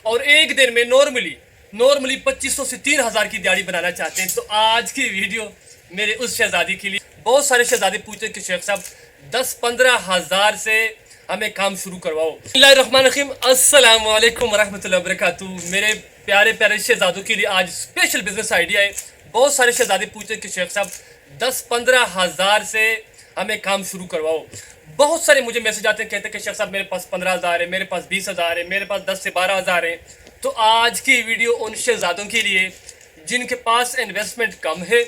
और एक दिन में नॉर्मली 2500 से 3000 की दिहाड़ी बनाना चाहते हैं। तो आज की वीडियो मेरे उस शहजादी के लिए। बहुत सारे शहजादे पूछते हैं कि शेख साहब 10-15 हज़ार से हमें काम शुरू करवाओ। बिस्मिल्लाहिर्रहमानिर्रहीम, अस्सलाम वालेकुम रहमतुल्लाहि व बरकातुहू। मेरे प्यारे प्यारे शहजादों के लिए आज स्पेशल बिजनेस आइडिया है। बहुत सारे शहजादे पूछते हैं कि शेख साहब 10-15 हज़ार से हमें काम शुरू करवाओ। बहुत सारे मुझे मैसेज आते हैं, कहते हैं कि शेख साहब मेरे पास 15,000 है, मेरे पास 20,000 है, मेरे पास 10 से 12,000 है। तो आज की वीडियो उन शहजादों के लिए जिनके पास इन्वेस्टमेंट कम है,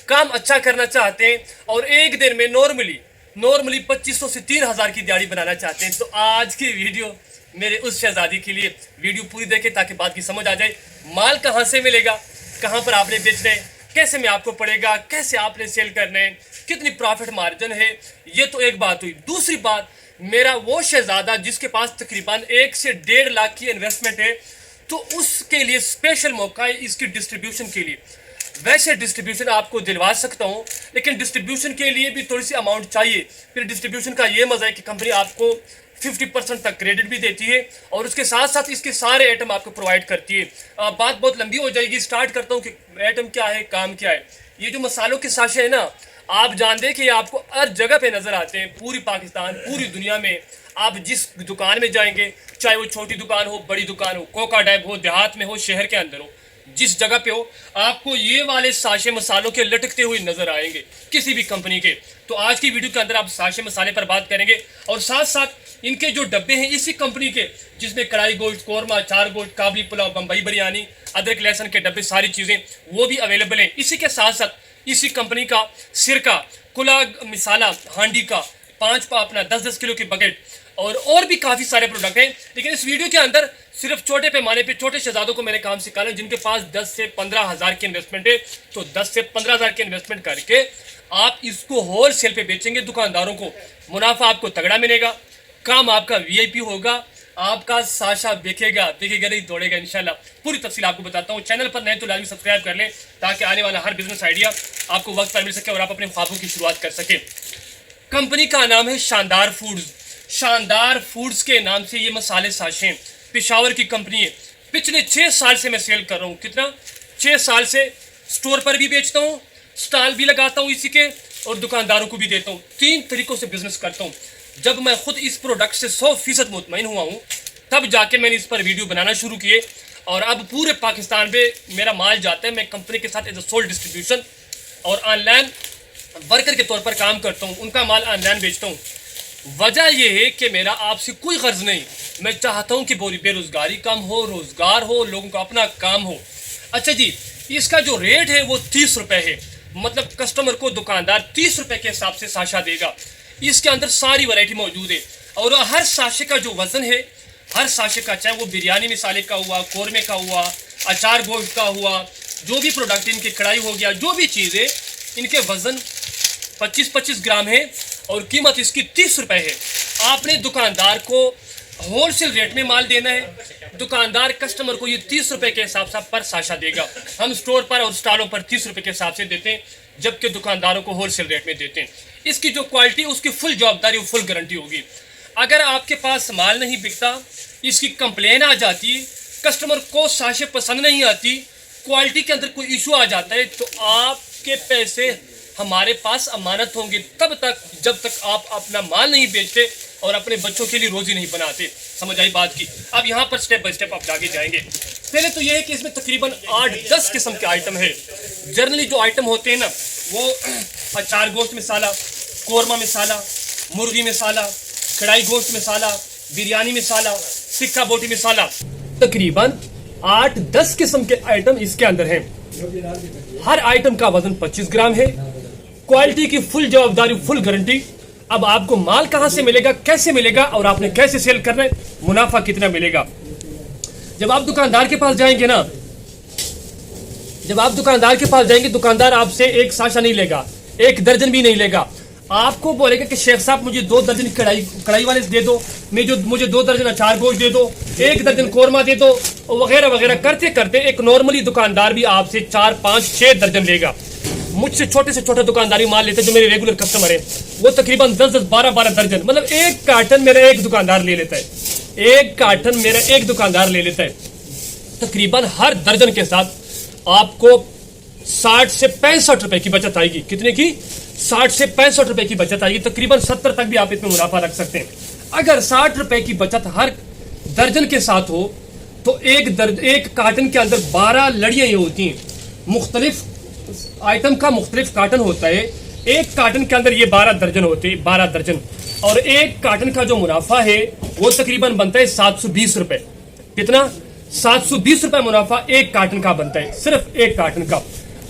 काम अच्छा करना चाहते हैं और एक दिन में नॉर्मली 2500 से 3000 की दिहाड़ी बनाना चाहते हैं। तो आज की वीडियो मेरे उस शहजादी के लिए। वीडियो पूरी देखें ताकि बात की समझ आ जाए। माल कहाँ से मिलेगा, कहाँ पर आपने बेचना है, कैसे में आपको पड़ेगा, कैसे आपने सेल करना है, कितनी प्रॉफिट मार्जिन है, ये तो एक बात हुई। दूसरी बात, मेरा वो शहजादा जिसके पास तकरीबन 1 से 1.5 लाख की इन्वेस्टमेंट है, तो उसके लिए स्पेशल मौका है इसकी डिस्ट्रीब्यूशन के लिए। वैसे डिस्ट्रीब्यूशन आपको दिलवा सकता हूँ, लेकिन डिस्ट्रीब्यूशन के लिए भी थोड़ी सी अमाउंट चाहिए। फिर डिस्ट्रीब्यूशन का ये मजा है कि कंपनी आपको 50% तक क्रेडिट भी देती है और उसके साथ साथ इसके सारे आइटम आपको प्रोवाइड करती है। बात बहुत लंबी हो जाएगी, स्टार्ट करता हूँ कि आइटम क्या है, काम क्या है। ये जो मसालों के साशे है ना, आप जानते हैं कि आपको हर जगह पे नजर आते हैं, पूरी पाकिस्तान, पूरी दुनिया में। आप जिस दुकान में जाएंगे, चाहे वो छोटी दुकान हो, बड़ी दुकान हो, कोका डैब हो, देहात में हो, शहर के अंदर हो, जिस जगह पे हो, आपको ये वाले साशे मसालों के लटकते हुए नजर आएंगे किसी भी कंपनी के। तो आज की वीडियो के अंदर आप साशे मसाले पर बात करेंगे और साथ साथ इनके जो डब्बे हैं इसी कंपनी के, जिसमें कढ़ाई गोश्त, कौरमा, चार गोश्त, काबली पुलाव, बम्बई बिरयानी, अदरक लहसुन के डब्बे, सारी चीज़ें वो भी अवेलेबल हैं। इसी के साथ साथ इसी कंपनी का सिरका, कुला मिसाला, हांडी का 5 अपना 10-10 किलो की बकेट और भी काफ़ी सारे प्रोडक्ट हैं। लेकिन इस वीडियो के अंदर सिर्फ छोटे पैमाने पे छोटे शहजादों को मैंने काम सिखाना, जिनके पास 10 से 15 हज़ार की इन्वेस्टमेंट है। तो 10 से 15 हज़ार की इन्वेस्टमेंट करके आप इसको होल सेल पे बेचेंगे दुकानदारों को, मुनाफा आपको तगड़ा मिलेगा, काम आपका वीआईपी होगा, आपका साशा बिकेगा नहीं दौड़ेगा इंशाल्लाह। पूरी तफसील आपको बताता हूँ। चैनल पर नए तो लाजमी सब्सक्राइब कर लें ताकि आने वाला हर बिजनेस आइडिया आपको वक्त पर मिल सके और आप अपने ख्वाबों की शुरुआत कर सके। कंपनी का नाम है शानदार फूड्स। शानदार फूड्स के नाम से ये मसाले साशे, पेशावर की कंपनी है। पिछले 6 साल से मैं सेल कर रहा हूँ। कितना? 6 साल से स्टोर पर भी बेचता हूँ, स्टॉल भी लगाता हूँ इसी के, और दुकानदारों को भी देता हूँ। 3 तरीकों से बिजनेस करता हूँ। जब मैं खुद इस प्रोडक्ट से 100% मुतमईन हुआ हूँ, तब जाके मैंने इस पर वीडियो बनाना शुरू किए और अब पूरे पाकिस्तान में मेरा माल जाता है। मैं कंपनी के साथ एज अ सोल डिस्ट्रीब्यूशन और ऑनलाइन वर्कर के तौर पर काम करता हूँ, उनका माल ऑनलाइन बेचता हूँ। वजह यह है कि मेरा आपसे कोई गर्ज नहीं, मैं चाहता हूँ कि बेरोजगारी कम हो, रोजगार हो, लोगों का अपना काम हो। अच्छा जी, इसका जो रेट है वो 30 रुपये है। मतलब कस्टमर को दुकानदार 30 रुपये के हिसाब से साशा देगा। इसके अंदर सारी वैरायटी मौजूद है और हर साशे का जो वजन है, हर साशे का, चाहे वो बिरयानी मिसाले का हुआ, कौरमे का हुआ, अचार गोश्त का हुआ, जो भी प्रोडक्ट इनकी कढ़ाई हो गया, जो भी चीज़ है, इनके वजन 25-25 ग्राम है और कीमत इसकी 30 रुपये है। आपने दुकानदार को होलसेल रेट में माल देना है। दुकानदार कस्टमर को ये 30 रुपये के हिसाब से पर साशा देगा। हम स्टोर पर और स्टॉलों पर 30 रुपये के हिसाब से देते हैं, जबकि दुकानदारों को होलसेल रेट में देते हैं। इसकी जो क्वालिटी, उसकी फुल जवाबदारी, फुल गारंटी होगी। अगर आपके पास माल नहीं बिकता, इसकी कंप्लेन आ जाती, कस्टमर को साशे पसंद नहीं आती, क्वालिटी के अंदर कोई इशू आ जाता है, तो आपके पैसे हमारे पास अमानत होंगे तब तक जब तक आप अपना माल नहीं बेचते और अपने बच्चों के लिए रोजी नहीं बनाते। समझ आई बात की? अब यहाँ पर स्टेप बाय स्टेप आप आगे जाएंगे। पहले तो यह है कि इसमें तकरीबन 8-10 किस्म के आइटम है। जनरली जो आइटम होते हैं ना, वो अचार गोश्त मसाला, कौरमा मसाला, मुर्गी मसाला, कढ़ाई गोश्त मसाला, बिरयानी मसाला, सिक्का बोटी मसाला, तकरीबन 8-10 किस्म के आइटम इसके अंदर हैं। हर आइटम का वजन 25 ग्राम है। क्वालिटी की फुल जवाबदारी, फुल गारंटी। अब आपको माल कहां से मिलेगा, कैसे मिलेगा और आपने कैसे सेल करना है, मुनाफा कितना मिलेगा। जब आप दुकानदार के पास जाएंगे ना, दुकानदार आपसे एक साशा नहीं लेगा, 1 दर्जन भी नहीं लेगा। आपको बोलेगा कि शेख साहब मुझे 2 दर्जन कढ़ाई वाले दे दो, मुझे 2 दर्जन अचार गोश्त दे दो, 1 दर्जन कौरमा दे दो, वगैरह वगैरह करते करते एक नॉर्मली दुकानदार भी आपसे 4, 5, 6 दर्जन लेगा। मुझसे छोटे से छोटे दुकानदारी माल लेते जो मेरे रेगुलर कस्टमर है, वो तकरीबन 10-10, 12-12 दर्जन, मतलब 1 कार्टन मेरा एक दुकानदार ले लेता है। 1 कार्टन मेरा एक दुकानदार ले लेता है। तकरीबन हर दर्जन के साथ आपको 60 से 65 रुपए की बचत आएगी। कितने की? 60 से 65 रुपए की बचत आएगी। तकरीबन 70 तक भी आप इसमें मुनाफा रख सकते हैं। अगर 60 रुपए की बचत हर दर्जन के साथ हो तो एक कार्टन के अंदर 12 लड़ियां ये होती हैं। मुख्तलिफ आइटम का मुख्तलिफ कार्टन होता है। एक कार्टन के अंदर ये 12 दर्जन होते हैं, 12 दर्जन। और एक कार्टन का जो मुनाफा है वो तकरीबन बनता है 720 रुपए। कितना? 720 रुपए मुनाफा एक कार्टन का बनता है, सिर्फ एक कार्टन का।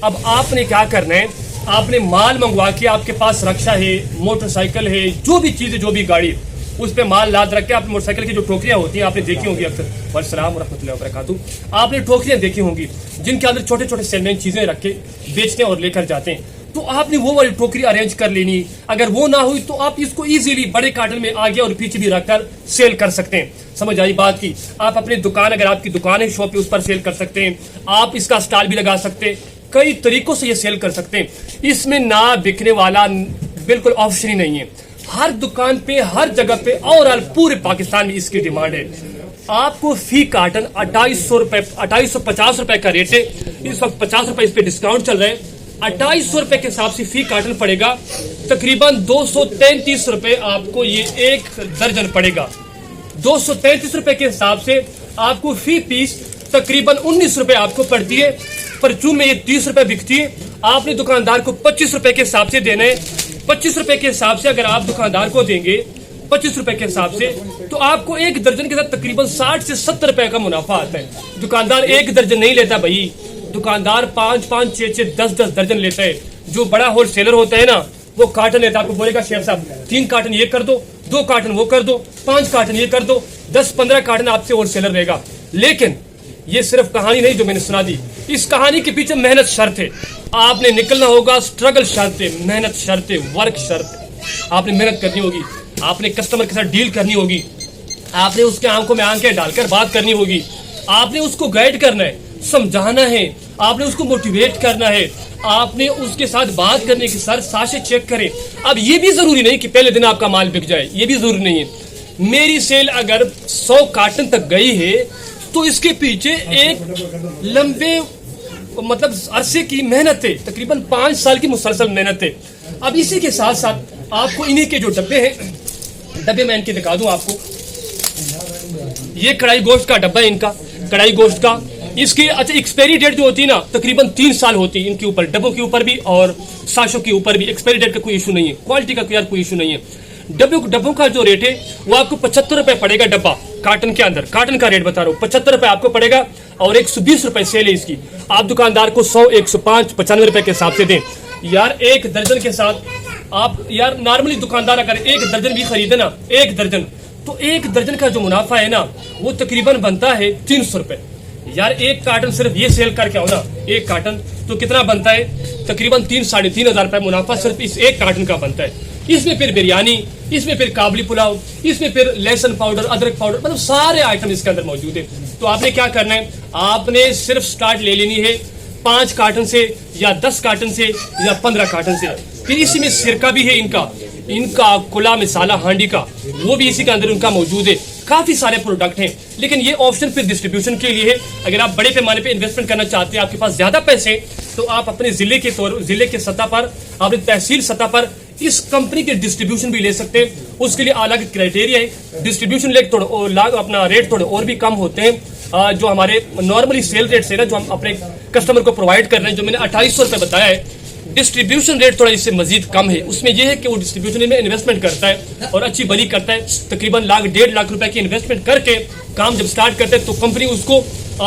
अब आपने क्या करना है, आपने माल मंगवा के, आपके पास रक्षा है, मोटरसाइकिल है, जो भी चीज है, जो भी गाड़ी, उस पे माल लाद रख के, आपने मोटरसाइकिल की जो टोकरियां होती हैं आपने देखी होंगी अक्सर, वस्सलाम रहमतुल्लाहि व बरकातुहू, आपने टोकरियां देखी होंगी जिनके अंदर छोटे छोटे सेलमैन चीजें रख के बेचते हैं और लेकर जाते हैं। तो आपने वो वाली टोकरी अरेंज कर लेनी। अगर वो ना हुई तो आप इसको इजीली बड़े कार्टन में आगे और पीछे भी रखकर सेल कर सकते हैं। समझ आई बात की? आप अपनी दुकान, अगर आपकी दुकान है शॉप पे, उस पर सेल कर सकते हैं। आप इसका स्टॉल भी लगा सकते हैं। कई तरीकों से ये सेल कर सकते हैं। इसमें ना बिकने वाला बिल्कुल ऑप्शन ही नहीं है। हर दुकान पे, हर जगह पे और पूरे पाकिस्तान में इसकी डिमांड है। आपको फी कार्टन 2800 रुपए, 2850 रुपए का रेट है। इस वक्त 50 रुपए इस पे डिस्काउंट चल रहा है। 2800 रुपए के हिसाब से फी कार्टन पड़ेगा। तकरीबन 233 रुपए आपको ये एक दर्जन पड़ेगा। 233 रुपए के हिसाब से आपको फी पीस तकरीबन 19 रुपए आपको पड़ती है। परचून में ये 30 रुपए बिकती है। आपने दुकानदार को 25 रुपए के हिसाब से देना है। 25 रुपए के हिसाब से अगर आप दुकानदार को देंगे 25 रुपए के हिसाब से, तो आपको एक दर्जन के साथ तकरीबन 60 से 70 रुपए का मुनाफा आता है। दुकानदार एक दर्जन नहीं लेता भाई, दुकानदार 5-5, 6-6, 10-10 दर्जन लेता है। जो बड़ा होलसेलर होता है ना, वो कार्टन लेता है। आपको बोलेगा शेख साहब 3 कार्टन ये कर दो, 2 कार्टन वो कर दो, 5 कार्टन ये कर दो, 10-15 कार्टन आपसे होलसेलर लेगा। लेकिन ये सिर्फ कहानी नहीं जो मैंने सुना दी, इस कहानी के पीछे मेहनत शर्त है। आपने निकलना होगा, स्ट्रगल शर्त है, मेहनत शर्त है, वर्क शर्त है। आपने मेहनत करनी होगी, आपने कस्टमर के साथ डील करनी होगी, आपने उसके आंखों में आंखें डालकर बात करनी होगी, आपने उसको गाइड करना है, समझाना है, आपने उसको मोटिवेट करना है, आपने उसके साथ बात करने की सर साशे चेक करें। अब ये भी जरूरी नहीं कि पहले दिन आपका माल बिक जाए, ये भी जरूरी नहीं है। मेरी सेल अगर 100 कार्टन तक गई है तो इसके पीछे एक लंबे मतलब अरसे की मेहनत है, तकरीबन 5 साल की मुसलसल मेहनत है। अब इसी के साथ साथ आपको इन्हीं के जो डब्बे हैं, डब्बे मैं इनके दिखा दूं आपको। ये कढ़ाई गोश्त का डब्बा है इनका, कढ़ाई गोश्त का। इसकी अच्छा एक्सपायरी डेट जो होती है ना, तकरीबन 3 साल होती है इनके ऊपर, डब्बों के ऊपर भी और साशों के ऊपर भी। एक्सपायरी डेट का कोई इशू नहीं है, क्वालिटी का यार कोई इशू नहीं है। डब्बों का जो रेट है वो आपको 75 रुपए पड़ेगा डब्बा। कार्टन के अंदर, कार्टन का रेट बता रहा हूँ, 75 रुपए आपको पड़ेगा और 120 रुपए सेल है इसकी। आप दुकानदार को 100, 105, 95 रुपए के हिसाब से दें यार। एक दर्जन के साथ आप यार, नॉर्मली दुकानदार अगर एक दर्जन भी खरीदे ना, एक दर्जन, तो एक दर्जन का जो मुनाफा है ना वो तकरीबन बनता है 300 रुपए। यार एक कार्टन सिर्फ ये सेल करके आओ ना, एक कार्टन, तो कितना बनता है? तकरीबन 3-3.5 हजार रुपए मुनाफा सिर्फ इस एक कार्टन का बनता है। इसमें फिर बिरयानी, इसमें फिर काबली पुलाव, इसमें फिर लहसुन पाउडर, अदरक पाउडर, मतलब सारे आइटम इसके अंदर मौजूद है। तो आपने क्या करना है, आपने सिर्फ स्टार्ट ले लेनी है 5 कार्टन से या 10 कार्टन से या 15 कार्टन से। फिर इसी में सिरका भी है इनका कुला मिसाला हांडी का, वो भी इसी के अंदर उनका मौजूद है। काफी सारे प्रोडक्ट हैं, लेकिन ये ऑप्शन फिर डिस्ट्रीब्यूशन के लिए है। अगर आप बड़े पैमाने पे इन्वेस्टमेंट करना चाहते हैं, आपके पास ज्यादा पैसे, तो आप अपने जिले के सतह पर, अपने तहसील सतह पर इस कंपनी के डिस्ट्रीब्यूशन भी ले सकते हैं। उसके लिए अलग क्राइटेरिया है। डिस्ट्रीब्यूशन लेके थोड़ा अपना रेट थोड़े और भी कम होते हैं। जो हमारे नॉर्मली सेल रेट से ना, जो हम अपने कस्टमर को प्रोवाइड कर रहे हैं, जो मैंने 2800 रुपए बताया है, डिस्ट्रीब्यूशन रेट थोड़ा इससे मजीद कम है। उसमें यह है कि वो डिस्ट्रीब्यूशन में इन्वेस्टमेंट करता है और अच्छी बली करता है। तकरीबन 1.5 लाख रुपए की इन्वेस्टमेंट करके काम जब स्टार्ट करते हैं तो कंपनी उसको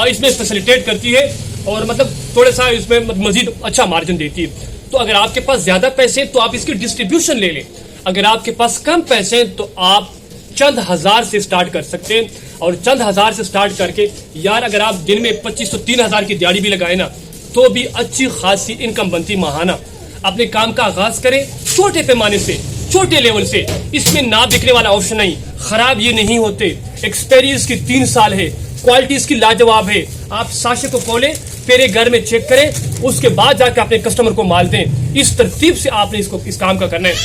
इसमें फैसिलिटेट करती है और मतलब थोड़ा सा इसमें मजीद अच्छा मार्जिन देती है। तो अगर आपके पास ज्यादा पैसे तो आप इसकी डिस्ट्रीब्यूशन ले लें। अगर आपके पास कम पैसे तो आप चंद हजार से स्टार्ट कर सकते हैं। और चंद हजार से स्टार्ट करके यार अगर आप दिन में 2500-3000 की दिहाड़ी भी लगाए ना, तो भी अच्छी खासी इनकम बनती माहाना। अपने काम का आगाज करें छोटे पैमाने से, छोटे लेवल से। इसमें ना बिकने वाला ऑप्शन नहीं, खराब ये नहीं होते। एक्सपायरी इसकी 3 साल है, क्वालिटी इसकी लाजवाब है। आप साशे को खोलें, फिर घर में चेक करें, उसके बाद जाके अपने कस्टमर को माल दें। इस तरतीब से आपने इस काम का करना है।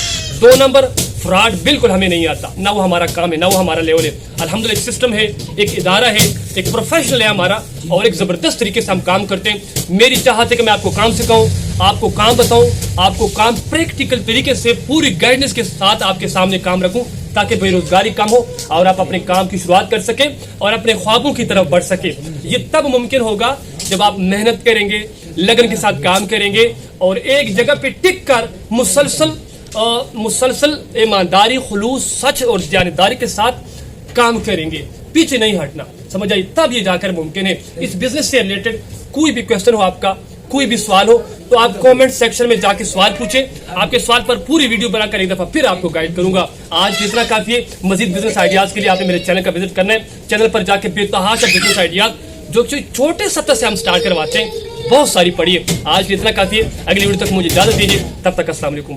2 नंबर फ्रॉड बिल्कुल हमें नहीं आता, ना वो हमारा काम है, ना वो हमारा लेवल है। अल्हम्दुलिल्लाह एक सिस्टम है, एक इदारा है, एक प्रोफेशनल है हमारा, और एक ज़बरदस्त तरीके से हम काम करते हैं। मेरी चाहत है कि मैं आपको काम सिखाऊं, आपको काम बताऊं, आपको काम प्रैक्टिकल तरीके से पूरी गाइडेंस के साथ आपके सामने काम रखूं, ताकि बेरोजगारी कम हो और आप अपने काम की शुरुआत कर सकें और अपने ख्वाबों की तरफ बढ़ सकें। ये तब मुमकिन होगा जब आप मेहनत करेंगे, लगन के साथ काम करेंगे और एक जगह पे टिक कर मुसलसल ईमानदारी, खुलूस, सच और दयानतदारी के साथ काम करेंगे, पीछे नहीं हटना, समझ आई, तब ये जाकर मुमकिन है। इस बिजनेस से रिलेटेड कोई भी क्वेश्चन हो आपका, कोई भी सवाल हो, तो आप कमेंट सेक्शन में जाके सवाल पूछें। आपके सवाल पर पूरी वीडियो बनाकर एक दफा फिर आपको गाइड करूंगा। आज इतना काफी है। मजीद बिजनेस आइडियाज के लिए आपने मेरे चैनल का विजिट करना है। चैनल पर जाके बेतहाशा बिजनेस आइडियाज जो छोटे सत्तर से हम स्टार्ट करवाते हैं, बहुत सारी पढ़िए। आज इतना काफी है। अगली वीडियो तक मुझे इजाजत दीजिए, तब तक अस्सलाम वालेकुम।